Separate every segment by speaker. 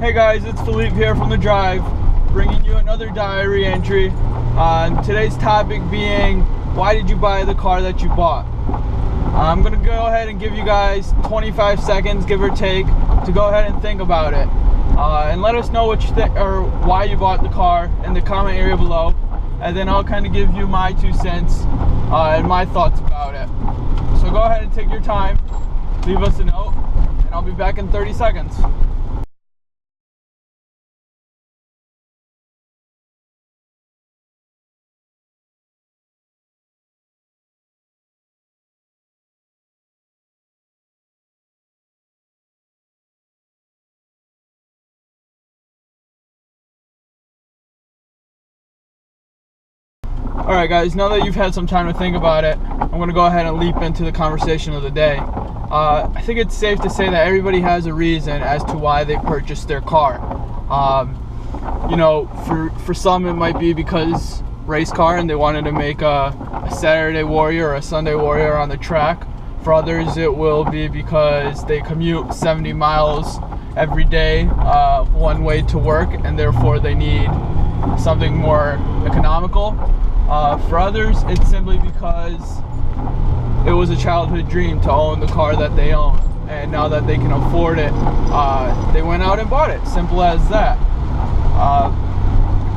Speaker 1: Hey guys, it's Filipe here from The Drive, bringing you another diary entry. Today's topic being, why did you buy the car that you bought? I'm going to go ahead and give you guys 25 seconds, give or take, to go ahead and think about it. And let us know what you think, or why you bought the car in the comment area below. And then I'll kind of give you my 2 cents and my thoughts about it. So go ahead and take your time, leave us a note, and I'll be back in 30 seconds. Alright guys, now that you've had some time to think about it, I'm going to go ahead and leap into the conversation of the day. I think it's safe to say that everybody has a reason as to why they purchased their car. You know, for some it might be because race car and they wanted to make a Saturday warrior or a Sunday warrior on the track. For others it will be because they commute 70 miles every day one way to work, and therefore they need something more economical. For others, it's simply because it was a childhood dream to own the car that they own, and now that they can afford it, they went out and bought it. Simple as that.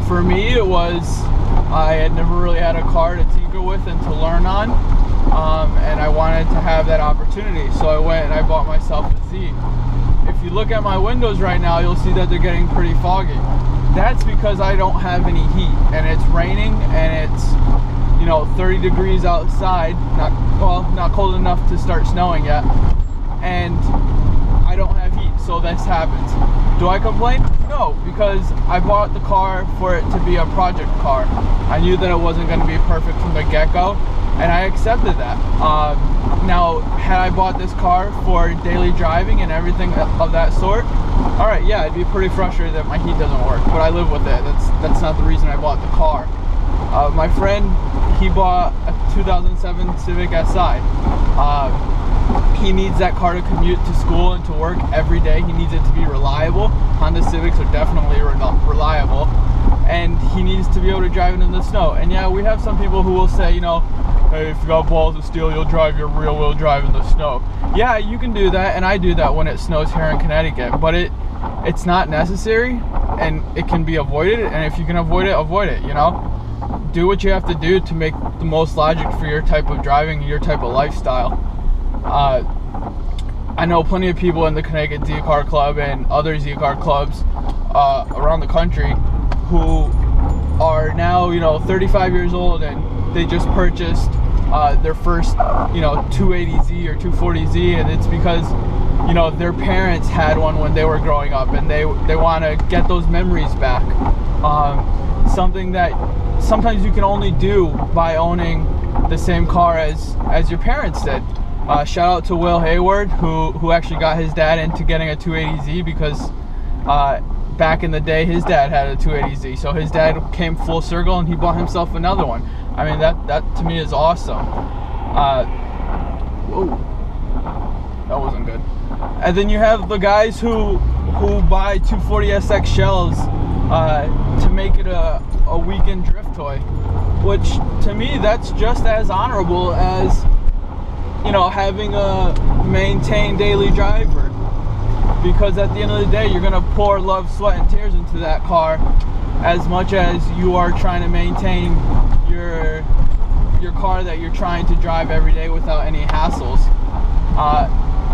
Speaker 1: For me, it was, I had never really had a car to tinker with and to learn on, and I wanted to have that opportunity, so I went and I bought myself a Z. If you look at my windows right now, you'll see that they're getting pretty foggy. That's because I don't have any heat, and it's raining, and it's, you know, 30 degrees outside, not cold enough to start snowing yet, and I don't have heat, so this happens. Do I complain? No, because I bought the car for it to be a project car. I knew that it wasn't going to be perfect from the get-go, and I accepted that. Now, had I bought this car for daily driving and everything of that sort, alright, yeah, I'd be pretty frustrated that my heat doesn't work, but I live with it. That's not the reason I bought the car. My friend, he bought a 2007 Civic Si. He needs that car to commute to school and to work every day. He needs it to be reliable. Honda Civics are definitely reliable, and he needs to be able to drive it in the snow. And yeah, we have some people who will say, you know, hey, if you got balls of steel, you'll drive your rear-wheel drive in the snow. Yeah, you can do that, and I do that when it snows here in Connecticut, but it's not necessary, and it can be avoided, and if you can avoid it, you know? Do what you have to do to make the most logic for your type of driving and your type of lifestyle. I know plenty of people in the Connecticut Z-Car Club and other Z-Car clubs around the country who are now, you know, 35 years old, and they just purchased their first, you know, 280Z or 240Z, and it's because, you know, their parents had one when they were growing up, and they want to get those memories back. Something that sometimes you can only do by owning the same car as your parents did. Shout out to Will Hayward, who actually got his dad into getting a 280Z because back in the day his dad had a 280Z, so his dad came full circle and he bought himself another one. I mean, that to me is awesome. Whoa, that wasn't good. And then you have the guys who buy 240SX shells to make it a weekend drift toy, which to me that's just as honorable as, you know, having a maintained daily driver, because at the end of the day you're gonna pour love, sweat, and tears into that car as much as you are trying to maintain your car that you're trying to drive every day without any hassles.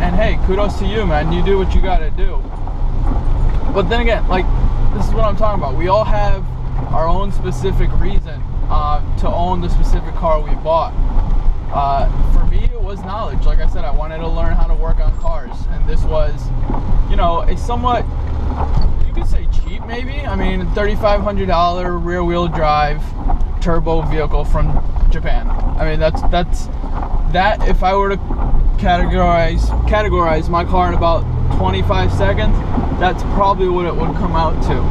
Speaker 1: And hey, kudos to you, man. You do what you gotta do. But then again, like, this is what I'm talking about. We all have our own specific reason to own the specific car we bought. For me, it was knowledge. Like I said, I wanted to learn how to work on cars, and this was, you know, a somewhat, you could say cheap maybe. I mean, $3,500 rear-wheel drive turbo vehicle from Japan. I mean, that's that. If I were to categorize my car in about 25 seconds, that's probably what it would come out to.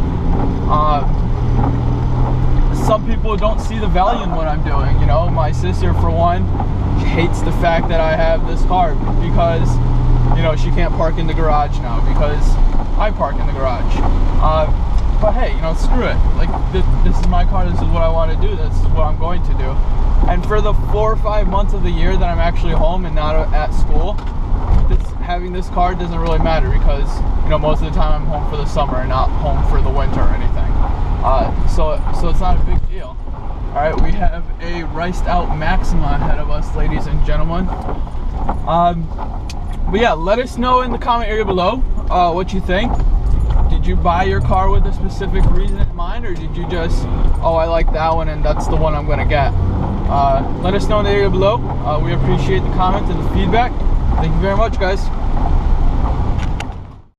Speaker 1: Some people don't see the value in what I'm doing. You know, my sister, for one, hates the fact that I have this car because, you know, she can't park in the garage now because I park in the garage. But hey, you know, screw it. Like, this is my car. This is what I want to do. This is what I'm going to do. And for the 4 or 5 months of the year that I'm actually home and not at school, having this car doesn't really matter, because, you know, most of the time I'm home for the summer and not home for the winter or anything. So it's not a big deal. All right, we have a riced out Maxima ahead of us, ladies and gentlemen. But yeah, let us know in the comment area below what you think. Did you buy your car with a specific reason in mind, or did you just, oh, I like that one and that's the one I'm gonna get? Let us know in the area below. We appreciate the comments and the feedback. Thank you very much, guys.